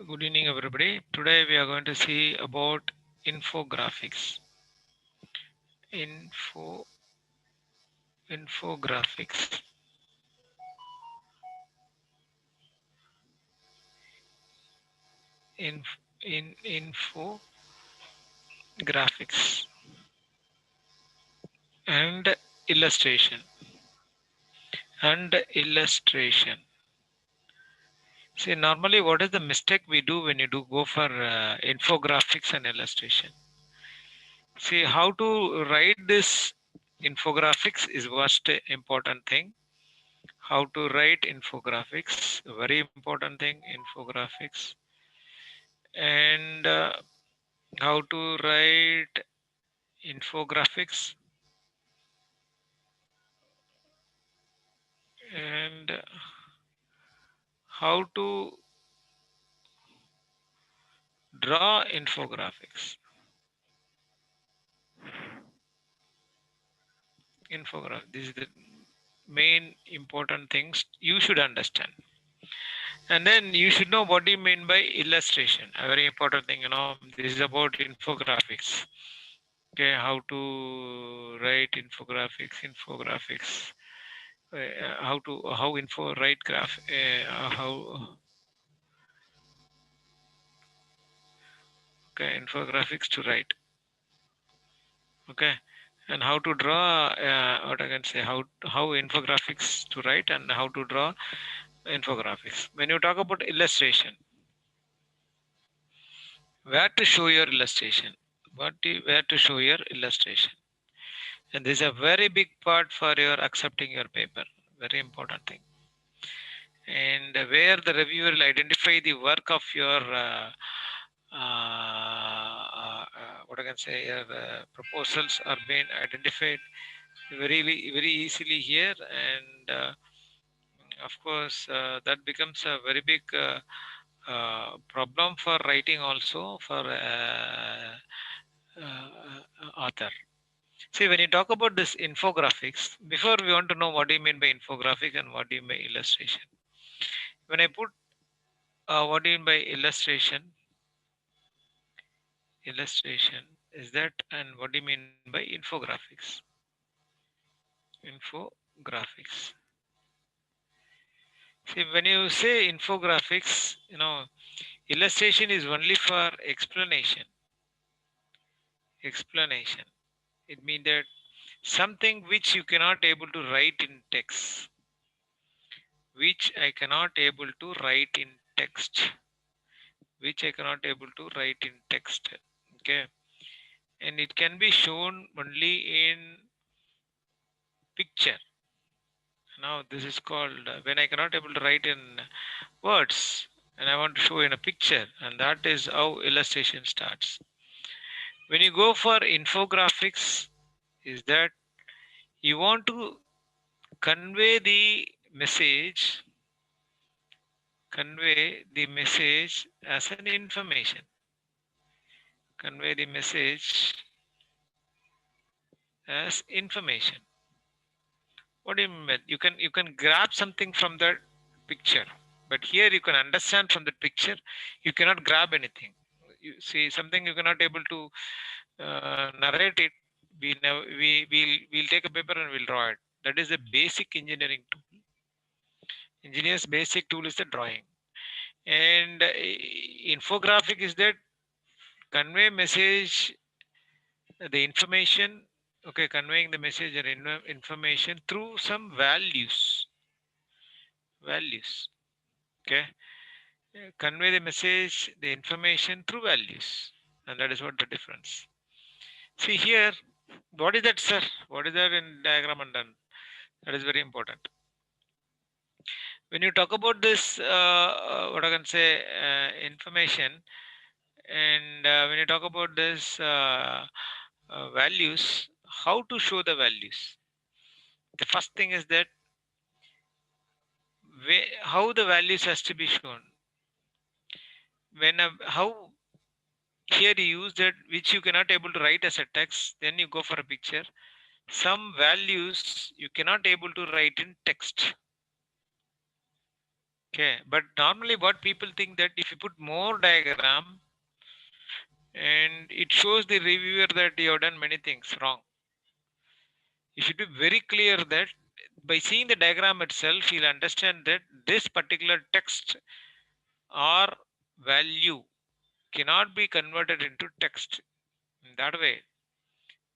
Good evening, everybody. Today we are going to see about infographics. Infographics. Infographics and illustration illustration. See, normally, what is the mistake we do when you do go for infographics and illustration? See, how to write this infographics is first important thing. How to write infographics, very important thing, infographics. And how to write infographics, and how to draw infographics. This is the main important things you should understand. And then you should know what do you mean by illustration. A very important thing, this is about infographics. Okay, how to write infographics. How info write graph. How Okay, infographics to write. Okay, and how to draw. What I can say, how infographics to write and how to draw infographics. When you talk about illustration, where to show your illustration, where to show your illustration, and this is a very big part for your accepting your paper. Very important thing. And where the reviewer will identify the work of your what I can say, your proposals are being identified very easily here, and of course that becomes a very big problem for writing also for author. See, when you talk about this infographics, before we want to know what do you mean by infographic and what do you mean by illustration. When I put what do you mean by illustration is that, and what do you mean by infographics? Infographics. See, when you say infographics, illustration is only for explanation. It means that something which you cannot able to write in text, which I cannot able to write in text, Okay, and it can be shown only in picture. Now this is called when I cannot able to write in words and I want to show in a picture, and that is how illustration starts. When you go for infographics, is that you want to convey the message as an information. Convey the message as information. What do you mean? You can grab something from that picture, but here you can understand from the picture. You cannot grab anything. You see something you cannot able to narrate it. We'll take a paper and we'll draw it. That is a basic engineering tool. Engineer's basic tool is the drawing, and infographic is that convey message, the information. Okay, conveying the message or information through some values. Okay, convey the message, the information through values, and that is what the difference. See here, what is that, sir? What is that in diagram and done? That is very important. When you talk about this, what I can say, information, and when you talk about this values, how to show the values? The first thing is that how the values has to be shown. How here you use that which you cannot able to write as a text, then you go for a picture. Some values you cannot able to write in text. Okay, but normally what people think that if you put more diagram and it shows the reviewer that you have done many things wrong. You should be very clear that by seeing the diagram itself, you'll understand that this particular text or value cannot be converted into text. In that way,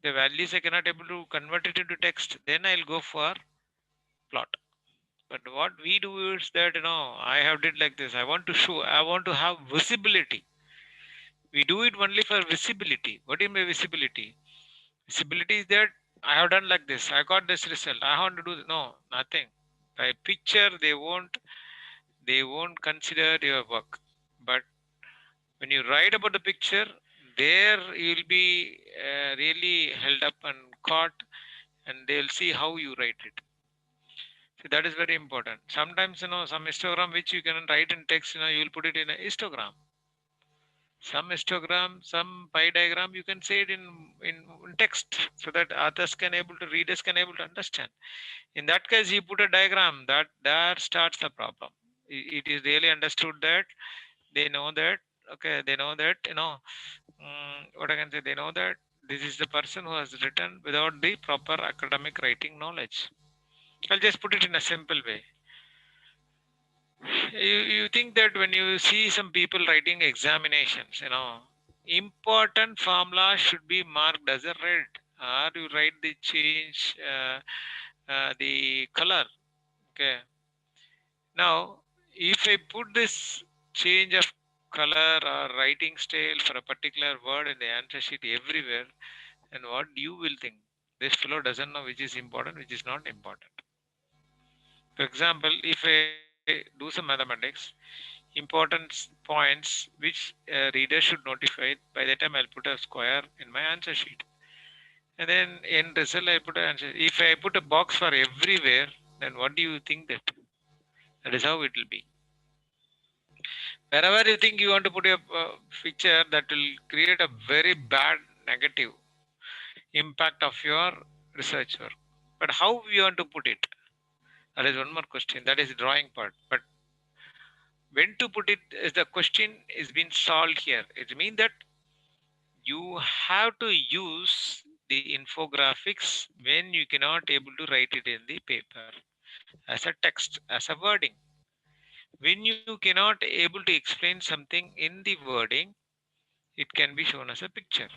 the values I cannot able to convert it into text, then I'll go for plot. But what we do is that I have did like this. I want to show. I want to have visibility. We do it only for visibility. What is my visibility? Visibility is that I have done like this. I got this result. I want to do no nothing. By picture, they won't consider your work. But when you write about the picture, there you'll be really held up and caught, and they'll see how you write it. See, that is very important. Sometimes some histogram which you can write in text, you'll put it in a histogram. Some histogram, some pie diagram, you can say it in text so that others can able to readers can able to understand. In that case, you put a diagram that starts the problem. It is really understood that they know that okay, they know that what I can say, they know that this is the person who has written without the proper academic writing knowledge. I'll just put it in a simple way. You think that when you see some people writing examinations, important formula should be marked as a red, or you write the change the color. Okay. Now, if I put this change of color or writing style for a particular word in the answer sheet everywhere, then what you will think? This fellow doesn't know which is important, which is not important. For example, if I do some mathematics, important points which reader should notify, by the time I'll put a square in my answer sheet. And then in result, I put an answer. If I put a box for everywhere, then what do you think that? That is how it will be. Wherever you think you want to put a picture, that will create a very bad negative impact of your research work. But how you want to put it? That is one more question. That is the drawing part. But when to put it is the question is being solved here. It means that you have to use the infographics when you cannot able to write it in the paper as a text, as a wording. When you cannot able to explain something in the wording, it can be shown as a picture.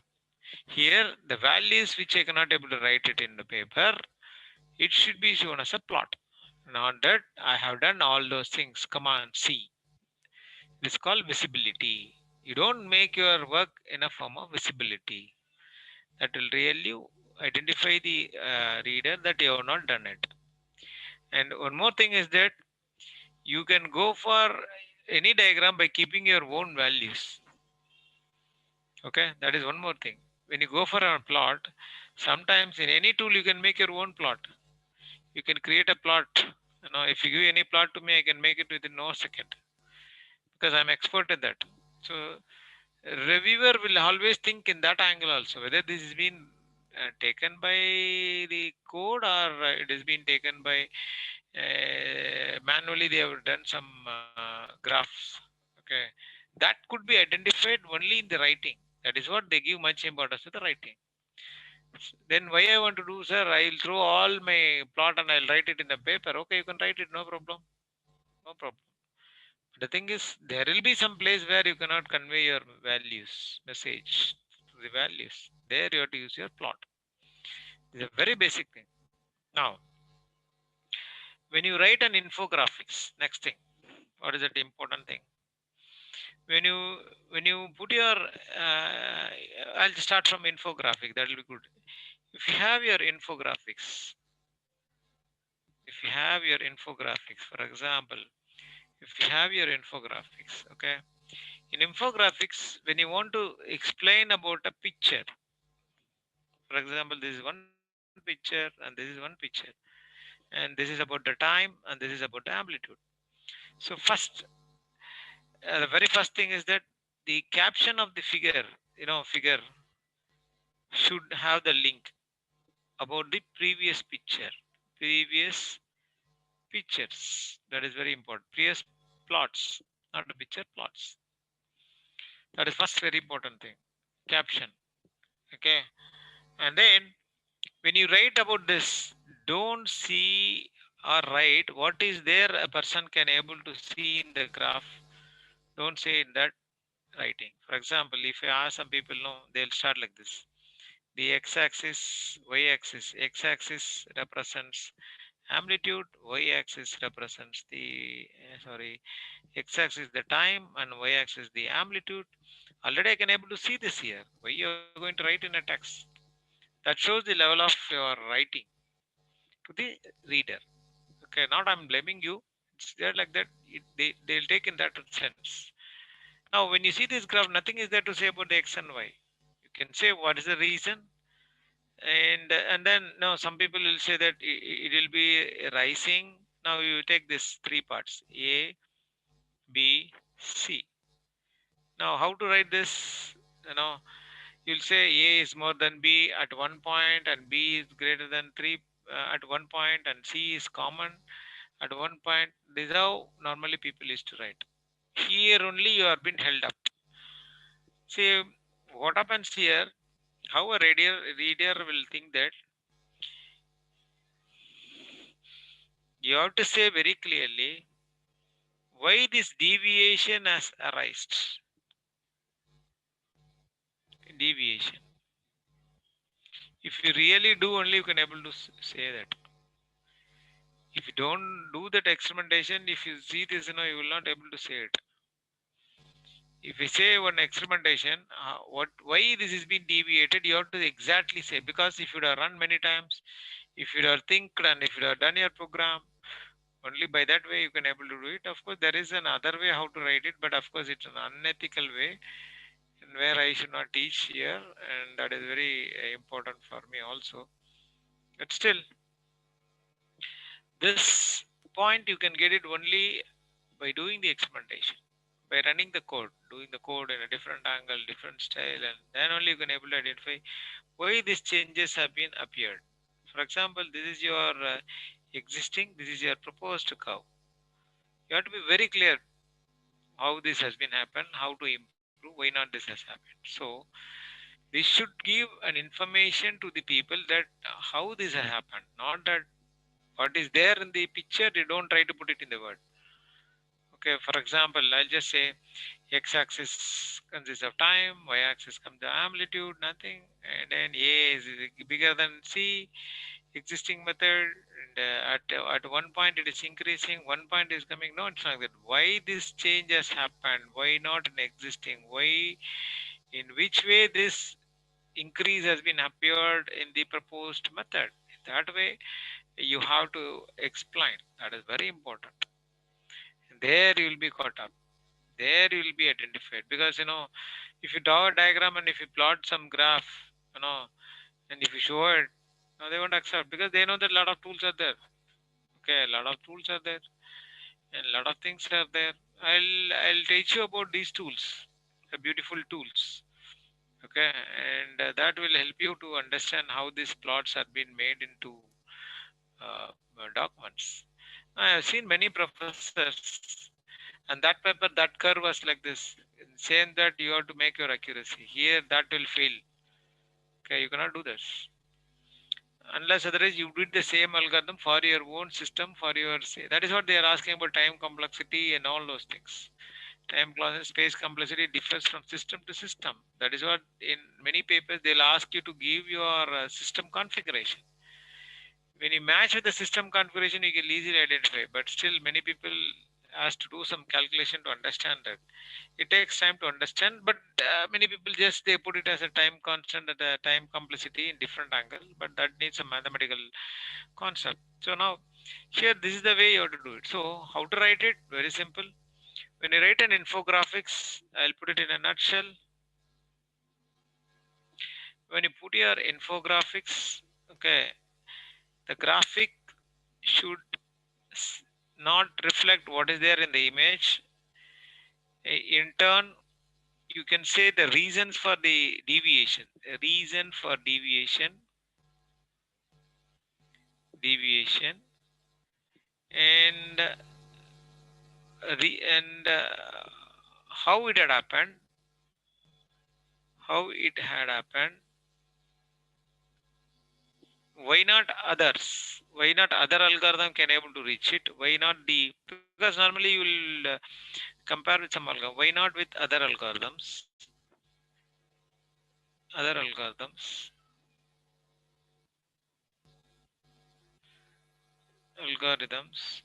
Here, the values which I cannot able to write it in the paper, it should be shown as a plot. Not that I have done all those things. Come on, see. This is called visibility. You don't make your work in a form of visibility. That will really identify the reader that you have not done it. And one more thing is that you can go for any diagram by keeping your own values. Okay, that is one more thing. When you go for a plot, sometimes in any tool you can make your own plot. You can create a plot. If you give any plot to me, I can make it within no second because I'm expert in that. So reviewer will always think in that angle also, whether this has been taken by the code or it has been taken by manually they have done some graphs. Okay, that could be identified only in the writing. That is what they give much importance to the writing. Then why I want to do, sir? I'll throw all my plot and I'll write it in the paper. Okay, you can write it, no problem, no problem. The thing is, there will be some place where you cannot convey your values, message to the values. There you have to use your plot. It's a very basic thing. Now, when you write an infographics, next thing, what is that important thing? When you put your, I'll start from infographic. That will be good. If you have your infographics, for example, if you have your infographics, okay, in infographics, when you want to explain about a picture, for example, this is one picture and this is one picture, and this is about the time and this is about the amplitude. So first, the very first thing is that the caption of the figure should have the link about the previous picture, previous pictures. That is very important. plots, not a picture, plots. That is first very important thing. Caption. Okay. And then when you write about this, don't see or write what is there a person can able to see in the graph. Don't say in that writing. For example, if I ask some people, no, they'll start like this. The x-axis, y-axis. X-axis represents amplitude, y-axis represents the x-axis the time, and y-axis the amplitude. Already I can able to see this here. Why you are going to write in a text? That shows the level of your writing to the reader. Okay, not I'm blaming you. It's there like that. They'll take in that sense. Now, when you see this graph, nothing is there to say about the x and y. You can say what is the reason, and then no, some people will say that it will be rising. Now you take this three parts: A, B, C. Now, how to write this? You know, you'll say A is more than B at one point, and B is greater than 3 at one point, and C is common at one point. This is how normally people used to write. Here only you are being held up. See, what happens here, how a reader will think that you have to say very clearly why this deviation has arisen. Deviation. If you really do, only you can able to say that. If you don't do that experimentation, if you see this, you will not able to say it. If you say one experimentation, why this is being deviated, you have to exactly say, because if you have run many times, if you have think and if you have done your program, only by that way you can able to do it. Of course, there is another way how to write it, but of course it's an unethical way, and where I should not teach here, and that is very important for me also. But still, this point you can get it only by doing the experimentation, by running the code, doing the code in a different angle, different style, and then only you can able to identify why these changes have been appeared. For example, this is your existing, this is your proposed curve. You have to be very clear how this has been happened, how to improve, why not this has happened. So this should give an information to the people that how this has happened, not that what is there in the picture, they don't try to put it in the word. Okay, for example, I'll just say x-axis consists of time, y-axis comes the amplitude, nothing, and then A is bigger than C, existing method, and at one point it is increasing, one point is coming. No, it's not that. Why this change has happened? Why not in existing? Why, in which way this increase has been appeared in the proposed method? That way you have to explain. That is very important. There you will be caught up. There you will be identified, because if you draw a diagram and if you plot some graph, you know and if you show it, no, they won't accept, because they know that a lot of tools are there. Okay, a lot of tools are there, and a lot of things are there. I'll teach you about these tools, the beautiful tools. Okay, and that will help you to understand how these plots are being made into documents. I have seen many professors, and that paper, that curve was like this, saying that you have to make your accuracy. Here, that will fail. Okay, you cannot do this unless otherwise you did the same algorithm for your own system, for your say. That is what they are asking about time complexity and all those things. Time class space complexity differs from system to system. That is what in many papers they'll ask you to give your system configuration. When you match with the system configuration, you can easily identify. But still, many people has to do some calculation to understand that. It takes time to understand, but many people just they put it as a time constant and a time complexity in different angle. But that needs a mathematical concept. So now, here this is the way you have to do it. So how to write it? Very simple. When you write an infographics, I'll put it in a nutshell. When you put your infographics, okay, the graphic should not reflect what is there in the image. In turn, you can say the reasons for the deviation. Reason for deviation, and and how it had happened, how it had happened, why not others, why not other algorithm can able to reach it, why not the, because normally you will compare with some algorithm, why not with other algorithms, other algorithms, algorithms,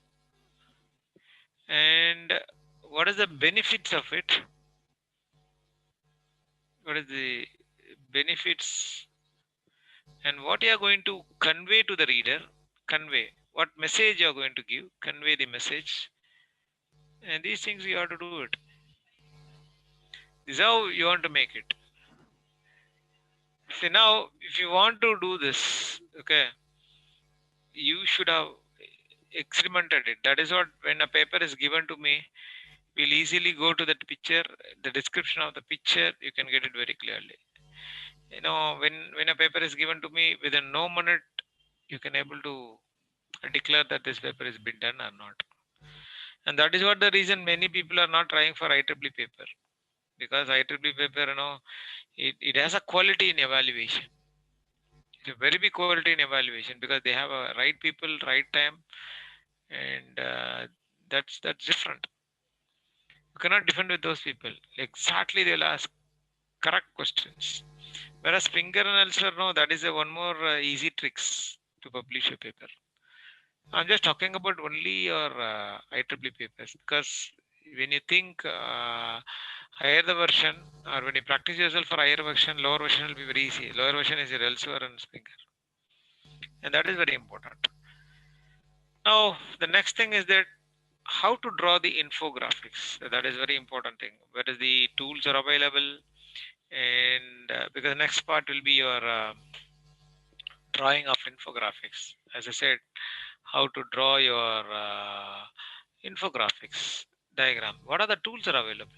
and what is the benefits of it, what is the benefits, and what you are going to convey to the reader, convey what message you are going to give, convey the message, and these things you have to do it. This is how you want to make it. See, now if you want to do this, okay, you should have experimented it. That is what, when a paper is given to me, we'll easily go to that picture, the description of the picture, you can get it very clearly. You know, when a paper is given to me, within no minute, you can able to declare that this paper is been done or not. And that is what the reason many people are not trying for IEEE paper, because IEEE paper, you know, it has a quality in evaluation. It's a very big quality in evaluation because they have a right people, right time, and that's different. You cannot defend with those people. Exactly, they'll ask correct questions. Whereas finger and ulcer, no, that is a one more easy tricks to publish a paper. I'm just talking about only your IEEE papers, because when you think higher the version, or when you practice yourself for higher version, lower version will be very easy. Lower version is your elsewhere and finger, and that is very important. Now, the next thing is that how to draw the infographics. That is very important thing. Whether the tools are available, and because the next part will be your drawing of infographics. As I said, how to draw your infographics diagram. What are the tools are available?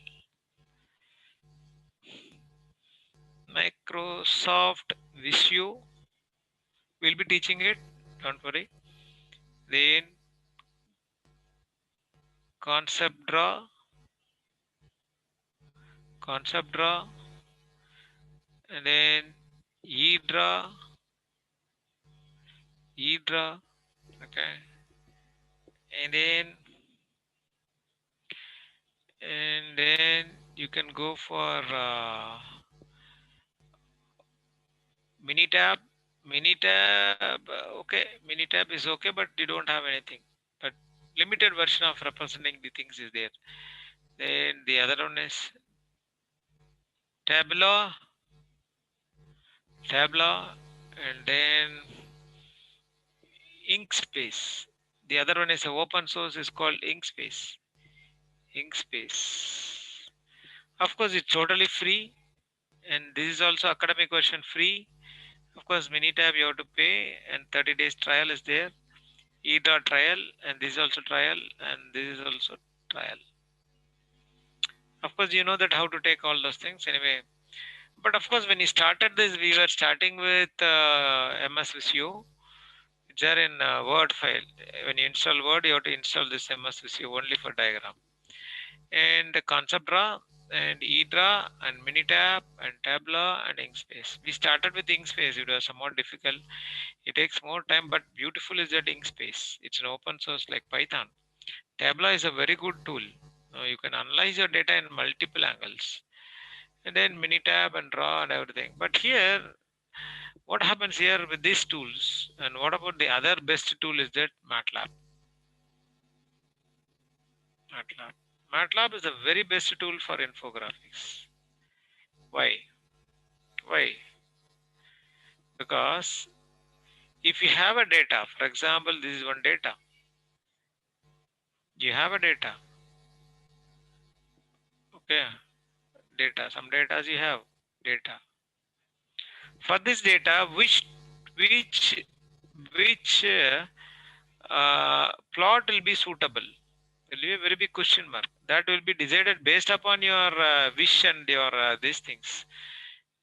Microsoft Visio will be teaching it. Don't worry. Then concept draw, concept draw, and then e-draw, e-draw. Okay, and then you can go for Minitab. Minitab, okay. Minitab is okay, but you don't have anything. But limited version of representing the things is there. Then the other one is Tableau, Tableau, and then Inkspace. The other one is a open source, is called Inkspace. Inkspace. Of course, it's totally free, and this is also academic version free. Of course, Minitab you have to pay, and 30 days trial is there. E-draw trial, and this is also trial, and this is also trial. Of course, you know that how to take all those things anyway. But of course, when you started this, we were starting with MS Visio. It's there in Word file. When you install Word, you have to install this MS Visio only for diagram. And the concept draw, and eDraw, and Minitab, and Tableau, and Inkspace. We started with Inkspace. It was somewhat difficult. It takes more time, but beautiful is that Inkspace. It's an open source like Python. Tableau is a very good tool. You can analyze your data in multiple angles. And then Minitab and Draw and everything. But here, what happens here with these tools, and what about the other best tool is that MATLAB. MATLAB. MATLAB is the very best tool for infographics. Why? Why? Because if you have a data, for example, this is one data. You have a data. Okay. Data. Some data you have. Data. For this data, which plot will be suitable? Will be a very big question mark. That will be decided based upon your wish and your these things.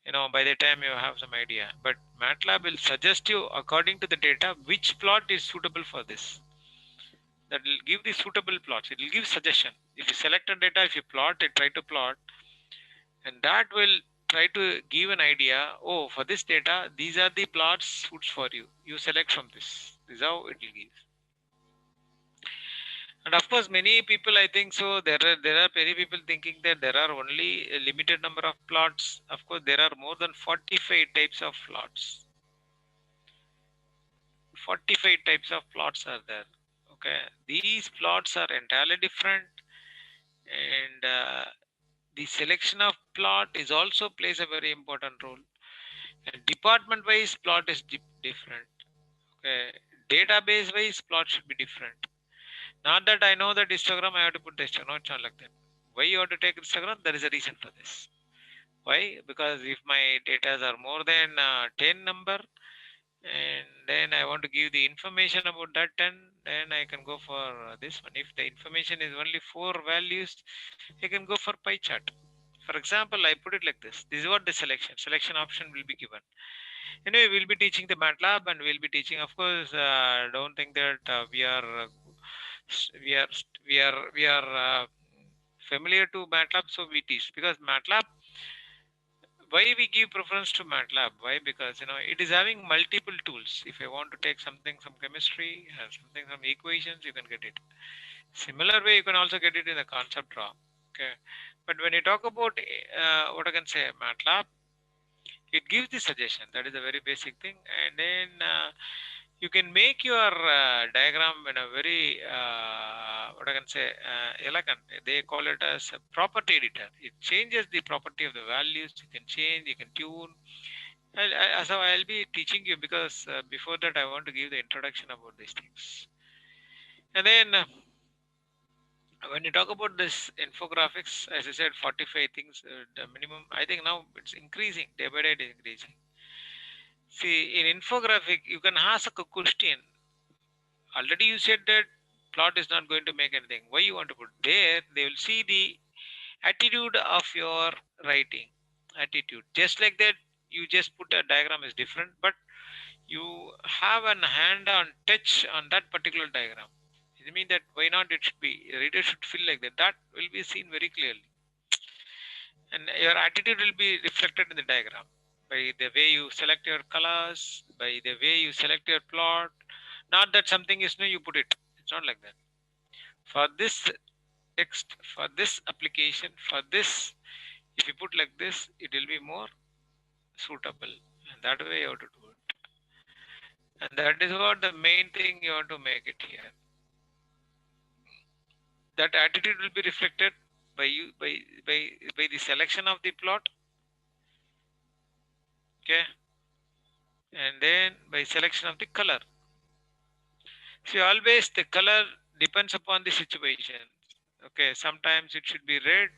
You know, by the time you have some idea. But MATLAB will suggest you according to the data which plot is suitable for this. that will give the suitable plots. It will give suggestion. If you select a data, if you plot it, try to plot, and that will try to give an idea. Oh, for this data, these are the plots suits for you. You select from this. This is how it will give. And of course, many people, I think so. There are many people thinking that there are only a limited number of plots. Of course, there are more than 45 types of plots. 45 types of plots are there. Okay, these plots are entirely different, and the selection of plot is also plays a very important role. And department wise plot is different. Okay, database wise plot should be different. Not that I know that Instagram I have to put the Instagram. No, it's not like that. Why you have to take Instagram? There is a reason for this. Why? Because if my data are more than 10 number, and then I want to give the information about that 10, then I can go for this one. If the information is only 4 values, I can go for pie chart. For example, I put it like this. This is what the selection option will be given. Anyway, we'll be teaching the MATLAB, and we'll be teaching, of course, don't think that we are familiar to MATLAB, so we teach, because MATLAB, why we give preference to MATLAB? Why? Because it is having multiple tools. If you want to take something, some chemistry, something, some equations, you can get it. Similar way, you can also get it in the concept draw. Okay, but when you talk about what I can say, MATLAB, it gives the suggestion. That is a very basic thing, and then you can make your diagram in a very what I can say, elegant. They call it as a property editor. It changes the property of the values. You can change, you can tune. So I'll be teaching you, because before that I want to give the introduction about these things. And then when you talk about this infographics, as I said, 45 things, the minimum. I think now it's increasing day by day. It is increasing. See, in infographic, you can ask a question. Already you said that plot is not going to make anything. Why you want to put there? They will see the attitude of your writing. Attitude. Just like that, you just put a diagram is different, but you have an hand-on touch on that particular diagram. It means that why not it should be, reader should feel like that. That will be seen very clearly. And your attitude will be reflected in the diagram by the way you select your colors, by the way you select your plot. Not that something is new, you put it. It's not like that. For this text, for this application, for this, if you put like this, it will be more suitable. And that way you have to do it. And that is what the main thing you want to make it here. That attitude will be reflected by you by the selection of the plot. Okay. And then by selection of the color. See, always the color depends upon the situation. Okay, sometimes it should be red,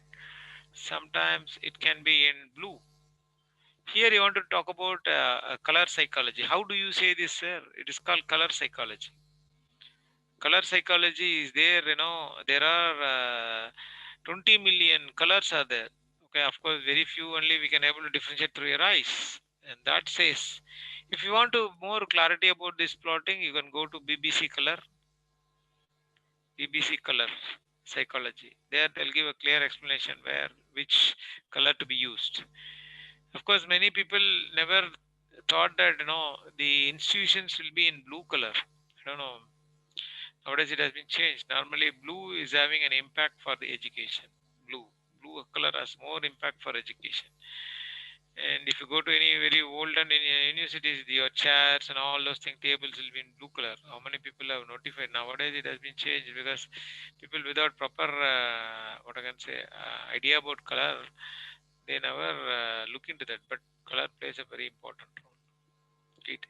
sometimes it can be in blue. Here you want to talk about color psychology. How do you say this, sir? It is called color psychology. Color psychology is there, there are 20 million colors are there. Okay, of course, very few only we can able to differentiate through your eyes. And that says, if you want to more clarity about this plotting, you can go to BBC Color, BBC Color Psychology. There they'll give a clear explanation where which color to be used. Of course, many people never thought that the institutions will be in blue color. I don't know. Nowadays it has been changed. Normally, blue is having an impact for the education. Blue color has more impact for education. And if you go to any very olden universities, your chairs and all those things, tables will be in blue color. How many people have notified? Nowadays it has been changed, because people without proper, what I can say, idea about color, they never look into that. But color plays a very important role. It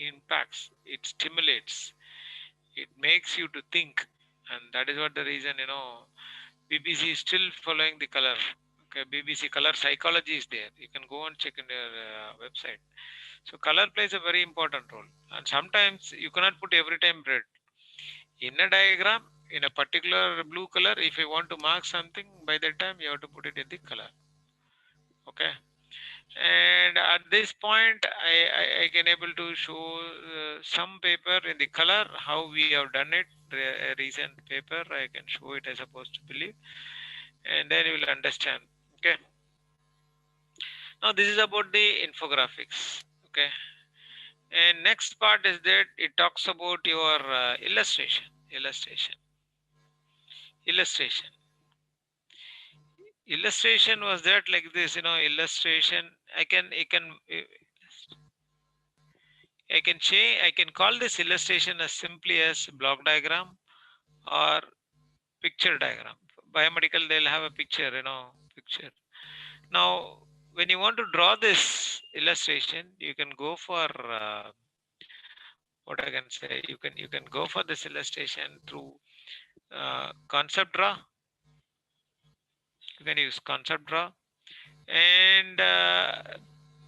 impacts, it stimulates, it makes you to think, and that is what the reason BBC is still following the color. Okay, BBC color psychology is there. You can go and check in their website. So color plays a very important role, and sometimes you cannot put every time red in a diagram in a particular blue color. If you want to mark something, by that time you have to put it in the color. Okay. And at this point, I can able to show some paper in the color how we have done it. a recent paper. I can show it, I supposed to believe, and then you will understand. Okay. Now this is about the infographics. Okay. And next part is that it talks about your illustration. Illustration was that like this, illustration. I can call this illustration as simply as block diagram or picture diagram. Biomedical, they'll have a picture, picture. Now, when you want to draw this illustration, you can go for what I can say. You can go for this illustration through concept draw. You can use concept draw, and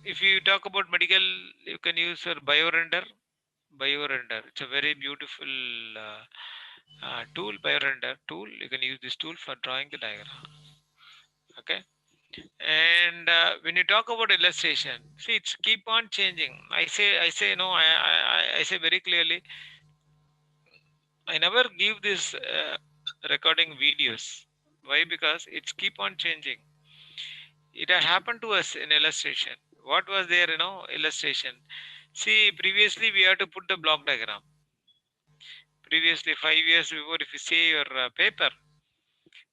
if you talk about medical, you can use your biorender. Biorender. It's a very beautiful tool. Biorender tool. You can use this tool for drawing the diagram. Okay. And when you talk about illustration, see, it's keep on changing. I say very clearly, I never give this recording videos. Why? Because it's keep on changing. It had happened to us in illustration. What was there, illustration? See, previously we had to put the block diagram. Previously, 5 years before, if you say your paper,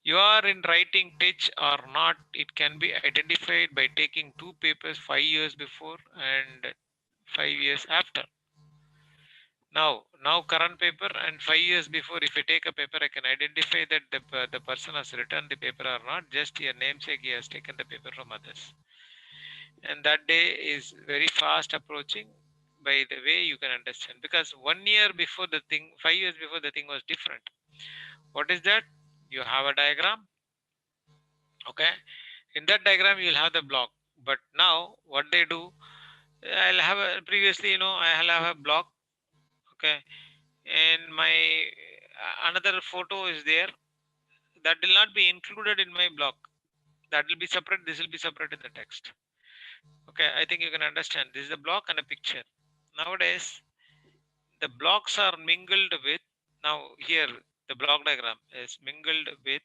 you are in writing teach or not, it can be identified by taking two papers 5 years before and 5 years after. Now current paper and 5 years before, if I take a paper, I can identify that the person has written the paper or not. Just your namesake, he has taken the paper from others. And that day is very fast approaching by the way you can understand. Because 1 year before the thing, 5 years before the thing was different. What is that? You have a diagram. Okay. In that diagram, you'll have the block. But now, what they do, I'll have a previously, I'll have a block. Okay. And my another photo is there that will not be included in my block. That will be separate. This will be separate in the text. Okay. I think you can understand. This is a block and a picture. Nowadays, the blocks are mingled with, now here the block diagram is mingled with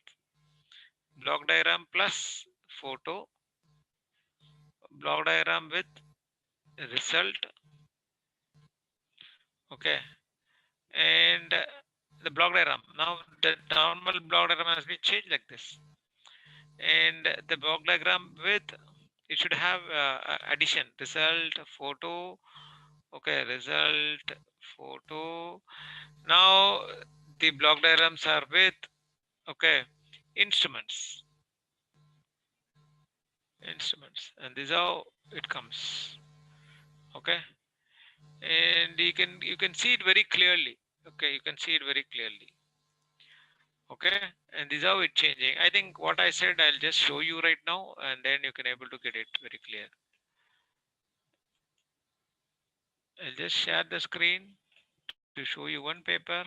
block diagram plus photo, block diagram with result. Okay. And the block diagram, now the normal block diagram has been changed like this, and the block diagram with, it should have addition, result, photo. Okay, result, photo. Now the block diagrams are with, okay, instruments, and this is how it comes. Okay. And you can see it very clearly. Okay, you can see it very clearly. Okay. And this is how it's changing. I think what I said, I'll just show you right now, and then you can able to get it very clear. I'll just share the screen to show you one paper.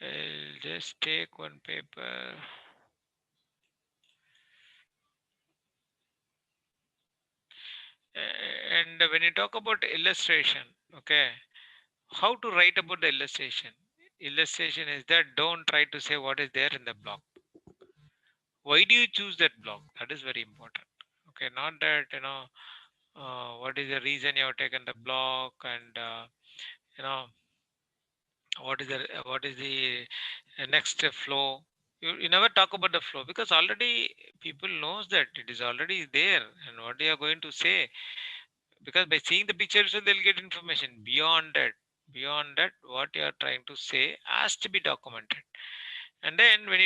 I'll just take one paper. And when you talk about illustration, okay, how to write about the illustration? Illustration is that don't try to say what is there in the block. Why do you choose that block? That is very important. Okay, not that, what is the reason you have taken the block, and you know what is the next flow. You never talk about the flow, because already people knows that it is already there, and what they are going to say, because by seeing the picture so they'll get information. Beyond that what you are trying to say has to be documented. And then when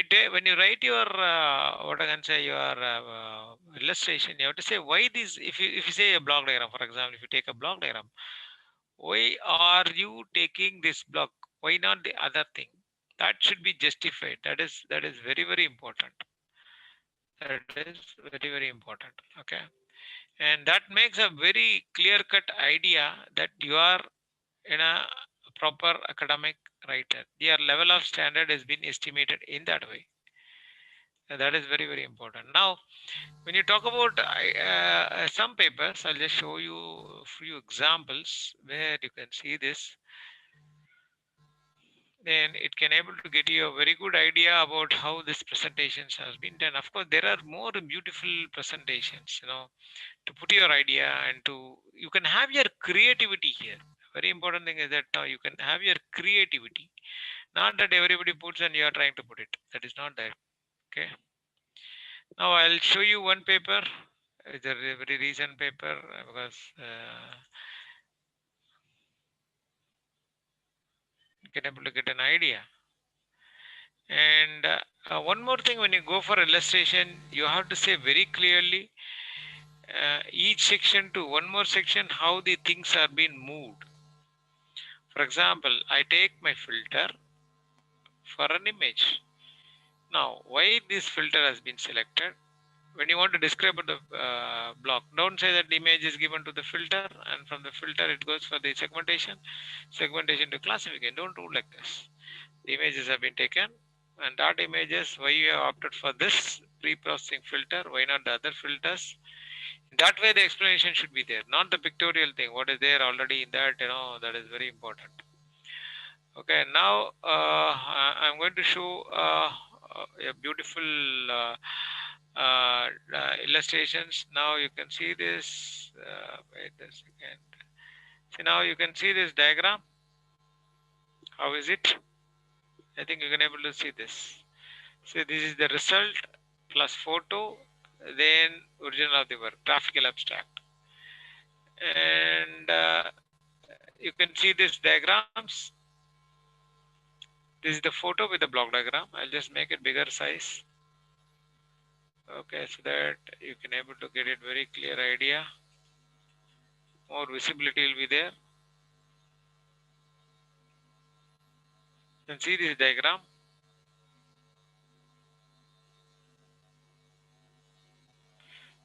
you write your what I can say, your illustration, you have to say why this. If you say a block diagram, for example, if you take a block diagram, why are you taking this block? Why not the other thing? That should be justified. That is very very important. That is very very important. Okay, and that makes a very clear cut idea that you are in a proper academic writer. Your level of standard has been estimated in that way. That is very, very important. Now, when you talk about some papers, I'll just show you a few examples where you can see this. Then it can able to get you a very good idea about how this presentations has been done. Of course, there are more beautiful presentations, to put your idea and to you can have your creativity here. Very important thing is that you can have your creativity, not that everybody puts and you are trying to put it. That is not that. Okay. Now I'll show you one paper. It's a very recent paper because you can able to get an idea. And one more thing, when you go for illustration, you have to say very clearly each section to one more section how the things are being moved. For example, I take my filter for an image. Now, why this filter has been selected? When you want to describe the block, don't say that the image is given to the filter and from the filter it goes for the segmentation to classification. Don't do like this. The images have been taken and that images, why you have opted for this pre-processing filter, why not the other filters? That way the explanation should be there, not the pictorial thing. What is there already in that, that is very important. Okay, now I'm going to show a beautiful illustrations. Now you can see this. Wait a second. See, now you can see this diagram. How is it? I think you can able to see this. So this is the result plus photo, then original of the work, graphical abstract, and you can see this diagrams. This is the photo with the block diagram. I'll just make it bigger size. Okay, so that you can able to get it very clear idea. More visibility will be there. You can see this diagram.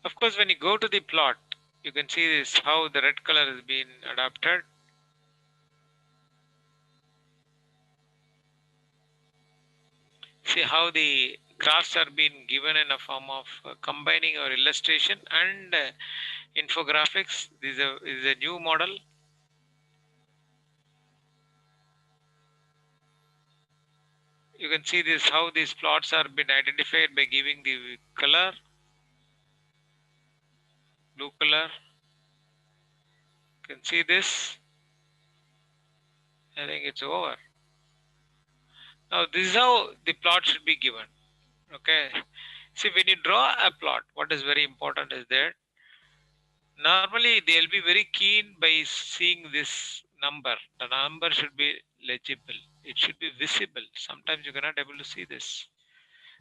Of course, when you go to the plot, you can see this how the red color has been adapted. See how the graphs are being given in a form of combining or illustration and infographics. This is a new model. You can see this how these plots are been identified by giving the color, blue color. You can see this. I think it's over. Now this is how the plot should be given. Okay. See, when you draw a plot, what is very important is that normally they'll be very keen by seeing this number. The number should be legible. It should be visible. Sometimes you cannot able to see this.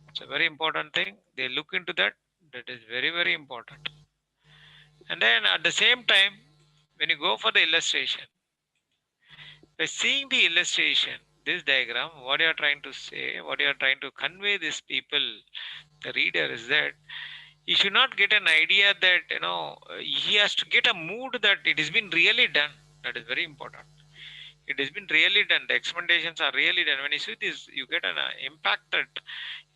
It's a very important thing. They look into that. That is very, very important. And then at the same time, when you go for the illustration, by seeing the illustration, this diagram, what you are trying to say, what you are trying to convey these people, the reader, is that he should not get an idea that he has to get a mood that it has been really done. That is very important. It has been really done. The experimentations are really done. When you see this, you get an impact that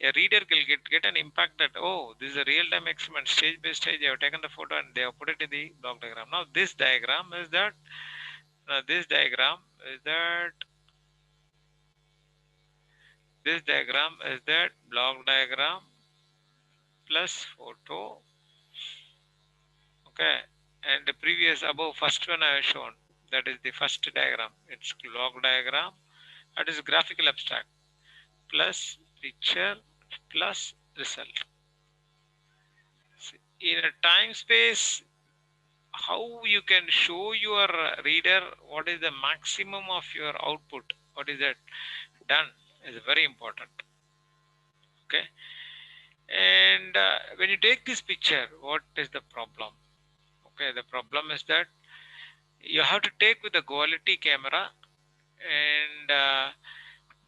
a reader will get an impact that, oh, this is a real time experiment, stage by stage. They have taken the photo and they have put it in the block diagram. Now this diagram is that. This diagram is that. This diagram is that block diagram plus photo. Okay, and the previous above first one I have shown, that is the first diagram. It's log diagram. That is graphical abstract plus picture plus result. In a time space, how you can show your reader what is the maximum of your output, what is that done, is very important. Okay, and when you take this picture, what is the problem? Okay, the problem is that you have to take with a quality camera and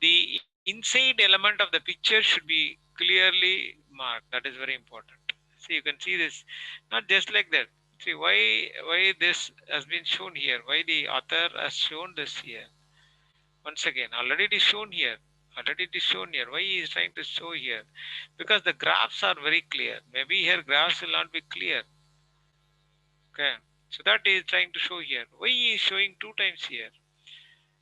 the inside element of the picture should be clearly marked. That is very important. See, you can see this, not just like that. See why this has been shown here, why the author has shown this here. Once again, already it is shown here. Already it is shown here. Why he is trying to show here? Because the graphs are very clear. Maybe here graphs will not be clear. Okay. So that he is trying to show here. Why he is showing two times here?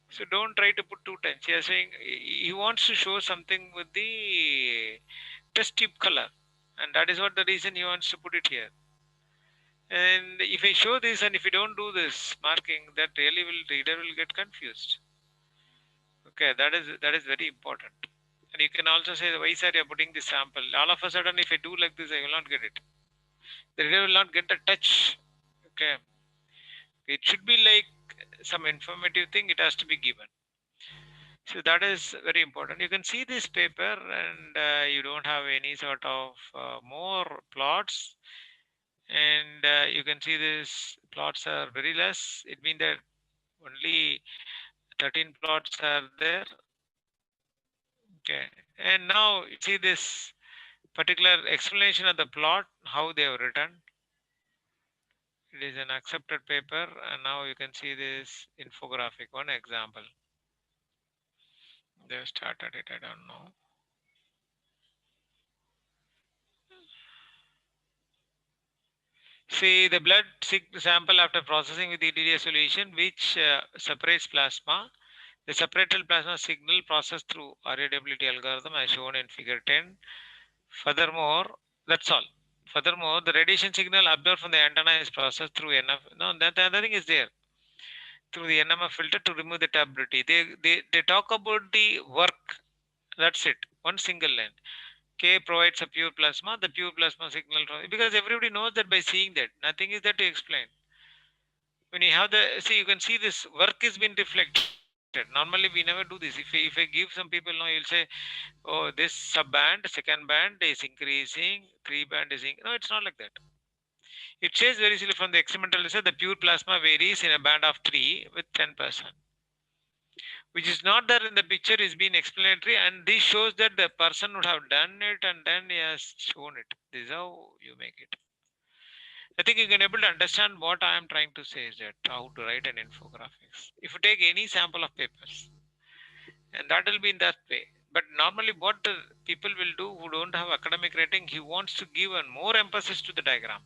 So don't try to put two times. He is saying he wants to show something with the test tube color. And that is what the reason he wants to put it here. And if I show this and if you don't do this marking, that really will reader will get confused. Okay, that is very important. And you can also say why sir you're putting this sample. All of a sudden if I do like this I will not get it. The reader will not get the touch. Okay. It should be like some informative thing, it has to be given. So that is very important. You can see this paper and you don't have any sort of more plots, and you can see these plots are very less. It means that only 13 plots are there. Okay, and now you see this particular explanation of the plot, how they have written. It is an accepted paper, and now you can see this infographic. One example. They have started it, I don't know. See the blood sample after processing with EDDA solution, which separates plasma. The separated plasma signal processed through RAWT algorithm as shown in figure 10. Furthermore, that's all. Furthermore, the radiation signal absorbed from the antenna is processed through NF. No, that the other thing is there. Through the NMF filter to remove the turbidity. They talk about the work. That's it. One single line. K provides a pure plasma, the pure plasma signal, because everybody knows that by seeing that. Nothing is there to explain. When you have the, see, you can see this work is been reflected. Normally we never do this. If I give some people, no, you'll say, oh, this sub band, second band is increasing, three band is, no, it's not like that. It says very simply from the experimental research, the pure plasma varies in a band of 3 with 10%. Which is not there in the picture is being explanatory, and this shows that the person would have done it and then he has shown it. This is how you make it. I think you can able to understand what I am trying to say is that how to write an infographics. If you take any sample of papers, and that will be in that way. But normally what the people will do who don't have academic rating, he wants to give a more emphasis to the diagram.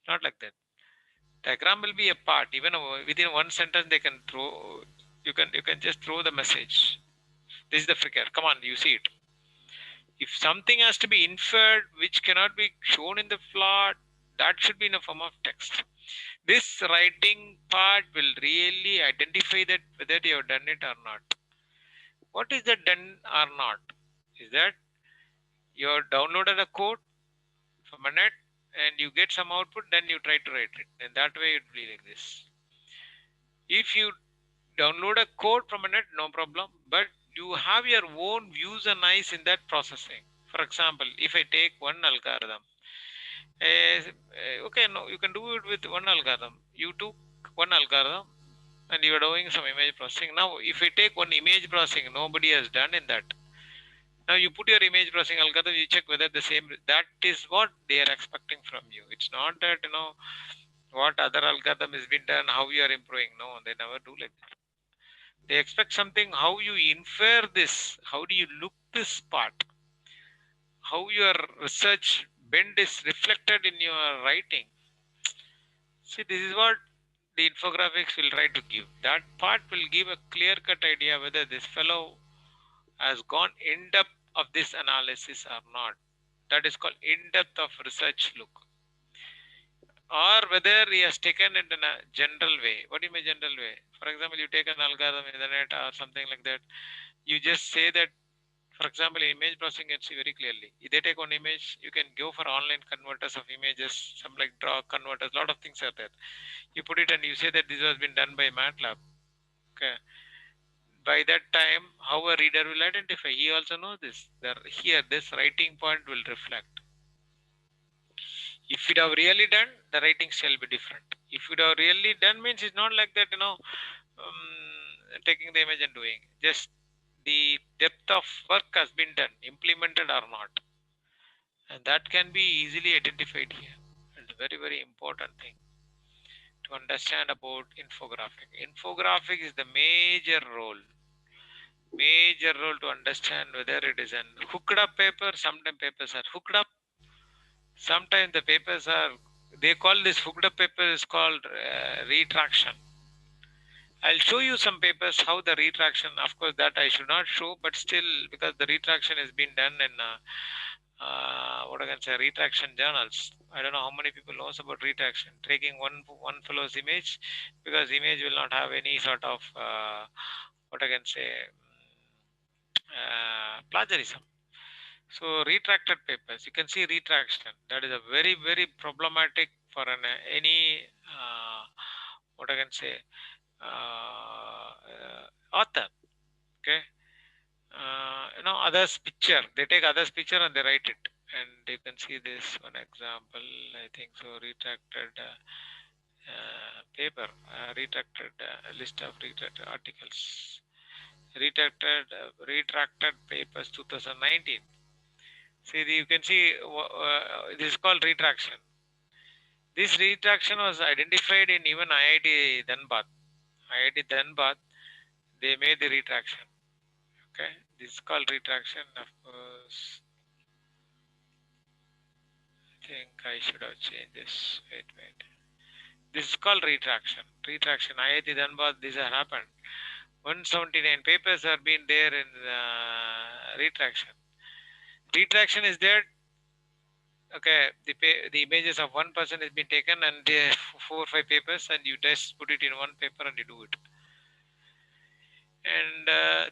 Not like that. Diagram will be a part. Even within one sentence they can throw, you can just throw the message. This is the figure. Come on, you see it. If something has to be inferred which cannot be shown in the plot, that should be in a form of text. This writing part will really identify that whether you have done it or not. What is that done or not? Is that you have downloaded a code from a net and you get some output, then you try to write it. And that way it will be like this. If you download a code from a net, no problem, but you have your own views and eyes in that processing. For example, if I take one algorithm, okay, no, you can do it with one algorithm. You took one algorithm and you are doing some image processing. Now, if I take one image processing, nobody has done in that. Now you put your image processing algorithm, you check whether the same, that is what they are expecting from you. It's not that, what other algorithm has been done, how you are improving. No, they never do like that. They expect something, how you infer this, how do you look this part, how your research bend is reflected in your writing. See, this is what the infographics will try to give. That part will give a clear cut idea whether this fellow has gone in depth of this analysis or not. That is called in depth of research look. Or whether he has taken it in a general way. What do you mean general way? For example, you take an algorithm in the net or something like that. You just say that, for example, image processing can see very clearly. If they take one image, you can go for online converters of images, some like draw converters, lot of things are there. You put it and you say that this has been done by MATLAB. Okay. By that time, how a reader will identify? He also knows this. Here, this writing point will reflect. If it have really done, the writing shall be different. If it have really done means it's not like that, taking the image and doing. Just the depth of work has been done, implemented or not. And that can be easily identified here. It's a very, very important thing to understand about infographic. Infographic is the major role. major role to understand whether it is an hooked up paper. Sometimes papers are hooked up. Sometimes the papers are, they call this hooked up paper is called retraction. I'll show you some papers how the retraction, of course, that I should not show, but still, because the retraction has been done in what I can say, retraction journals. I don't know how many people knows about retraction. Taking one fellow's image, because image will not have any sort of what I can say, plagiarism. So retracted papers, you can see retraction. That is a very very problematic for an any what I can say author. Okay, others picture, they take others picture and they write it, and you can see this one example, I think so, retracted paper, retracted list of retracted articles, retracted papers 2019. See, you can see this is called retraction. This retraction was identified in even IIT Dhanbad. IIT Dhanbad, they made the retraction. Okay, this is called retraction. Of course, I think I should have changed this. Wait. This is called retraction. Retraction. IIT Dhanbad, this has happened. 179 papers have been there in retraction. Retraction is there. Okay, the images of one person has been taken, and there 4 or 5 papers, and you just put it in one paper and you do it. And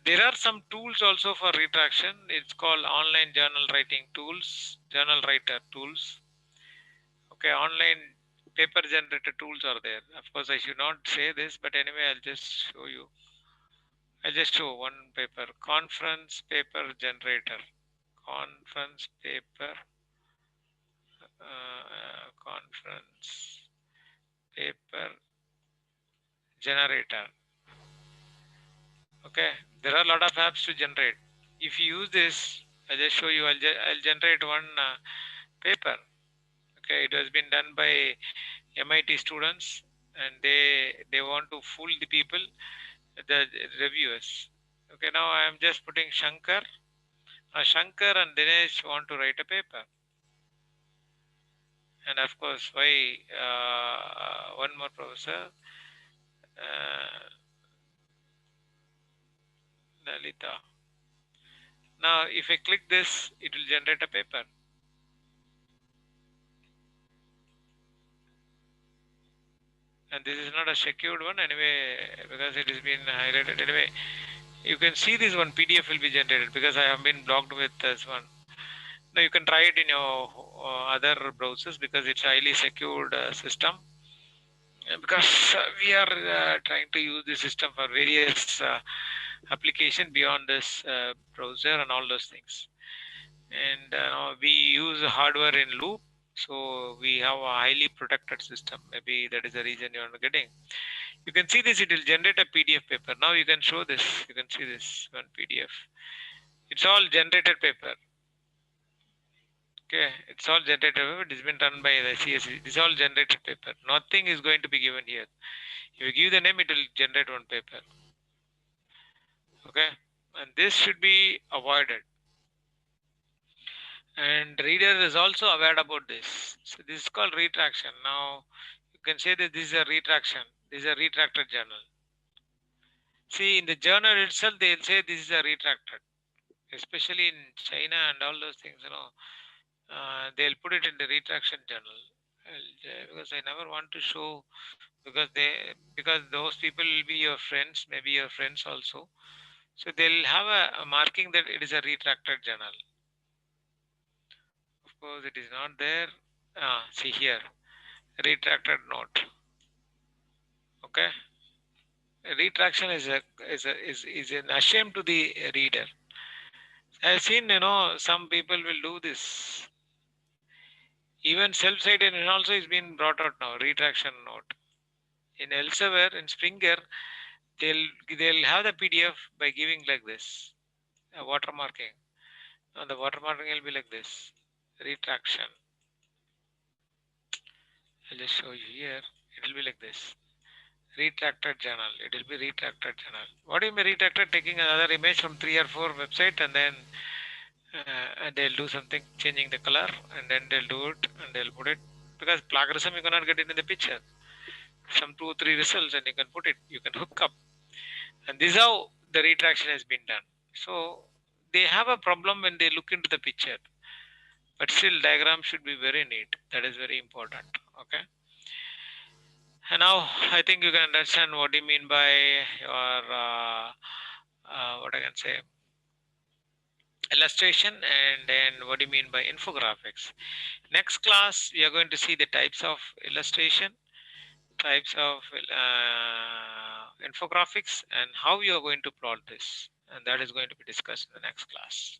there are some tools also for retraction. It's called online journal writing tools, journal writer tools. Okay, online paper generator tools are there. Of course, I should not say this, but anyway, I'll just show you. I'll just show one paper, conference paper generator, conference paper, conference paper generator. Okay, there are a lot of apps to generate. If you use this, I'll just show you. I'll generate one paper. Okay, it has been done by MIT students, and they want to fool the people, the reviewers. Okay, now I am just putting Shankar. Shankar and Dinesh want to write a paper, and of course, why one more professor, Lalita. Now, if I click this, it will generate a paper. And this is not a secured one anyway, because it has been highlighted. Anyway, you can see this one PDF will be generated because I have been blocked with this one. Now you can try it in your other browsers because it's highly secured system. Because we are trying to use the system for various application beyond this browser and all those things. And we use hardware in loop, so we have a highly protected system. Maybe that is the reason you are not getting. You can see this, it will generate a PDF paper. Now you can show this, you can see this one PDF. It's all generated paper. Okay, it's all generated paper. It has been done by the CSE. This is all generated paper. Nothing is going to be given here. If you give the name, it will generate one paper. Okay, and this should be avoided. And reader is also aware about this. So this is called retraction. Now you can say that this is a retraction. This is a retracted journal. See, in the journal itself, they'll say this is a retracted. Especially in China and all those things, they'll put it in the retraction journal. Because I never want to show, because those people will be your friends, maybe your friends also. So they'll have a marking that it is a retracted journal. Of course, it is not there. See here, retracted note. Okay, retraction is an ashame to the reader. I've seen, some people will do this. Even self-cited and also is being brought out now. Retraction note. In Elsevier, in Springer, they'll have the PDF by giving like this, a watermarking. Now the watermarking will be like this, retraction. I'll just show you here. It will be like this, Retracted journal. It will be retracted journal. What do you mean retracted? Taking another image from 3 or 4 website and then they'll do something, changing the color, and then they'll do it and they'll put it. Because plagiarism you cannot get it in the picture. Some 2 or 3 results and you can put it. You can hook up. And this is how the retraction has been done. So they have a problem when they look into the picture. But still diagram should be very neat. That is very important. Okay. And now I think you can understand what do you mean by your what I can say, illustration, and then what do you mean by infographics. Next class we are going to see the types of illustration, types of infographics, and how you are going to plot this, and that is going to be discussed in the next class.